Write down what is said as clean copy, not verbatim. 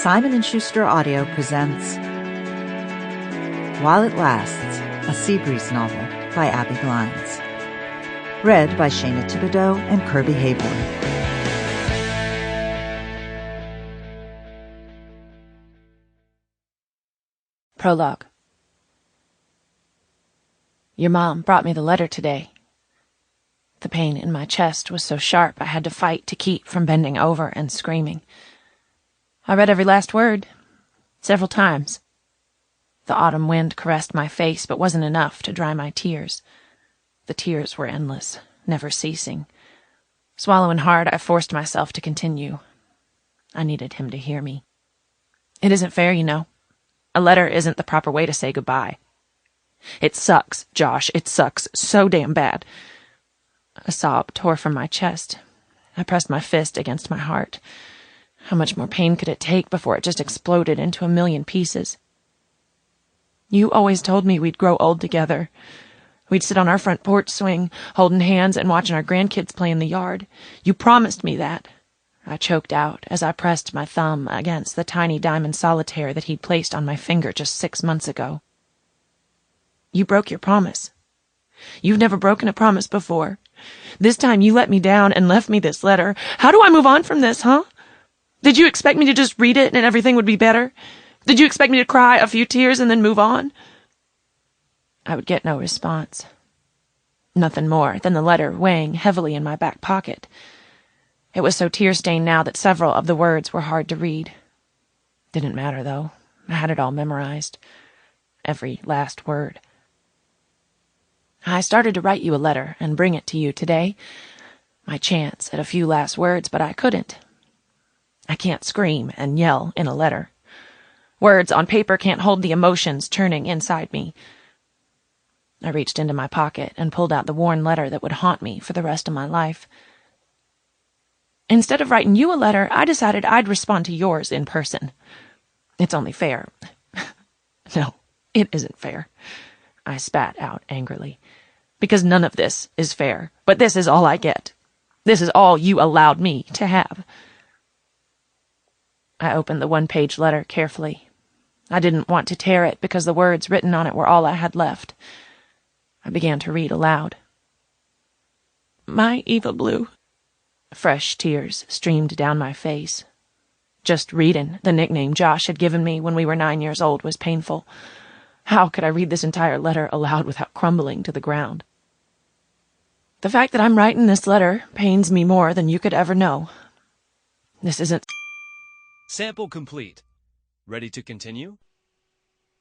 Simon & Schuster Audio presents While It Lasts, a Seabreeze novel by Abbi Glines. Read by Shayna Thibodeaux and Kirby Heyborne. Prologue. Your mom brought me the letter today. The pain in my chest was so sharp I had to fight to keep from bending over and screaming. I read every last word, several times. The autumn wind caressed my face, but wasn't enough to dry my tears. The tears were endless, never ceasing. Swallowing hard, I forced myself to continue. I needed him to hear me. It isn't fair, you know. A letter isn't the proper way to say goodbye. It sucks, Josh. It sucks so damn bad. A sob tore from my chest. I pressed my fist against my heart. How much more pain could it take before it just exploded into a million pieces? You always told me we'd grow old together. We'd sit on our front porch swing, holding hands and watching our grandkids play in the yard. You promised me that. I choked out as I pressed my thumb against the tiny diamond solitaire that he'd placed on my finger just 6 months ago. You broke your promise. You've never broken a promise before. This time you let me down and left me this letter. How do I move on from this, huh? Did you expect me to just read it and everything would be better? Did you expect me to cry a few tears and then move on? I would get no response. Nothing more than the letter weighing heavily in my back pocket. It was so tear-stained now that several of the words were hard to read. Didn't matter, though. I had it all memorized. Every last word. I started to write you a letter and bring it to you today. My chance at a few last words, but I couldn't. I can't scream and yell in a letter. Words on paper can't hold the emotions churning inside me. I reached into my pocket and pulled out the worn letter that would haunt me for the rest of my life. Instead of writing you a letter, I decided I'd respond to yours in person. It's only fair. No, it isn't fair. I spat out angrily. Because none of this is fair. But this is all I get. This is all you allowed me to have. I opened the one-page letter carefully. I didn't want to tear it because the words written on it were all I had left. I began to read aloud. My Eva Blue. Fresh tears streamed down my face. Just reading the nickname Josh had given me when we were 9 years old was painful. How could I read this entire letter aloud without crumbling to the ground? The fact that I'm writing this letter pains me more than you could ever know. This isn't... Sample complete. Ready to continue?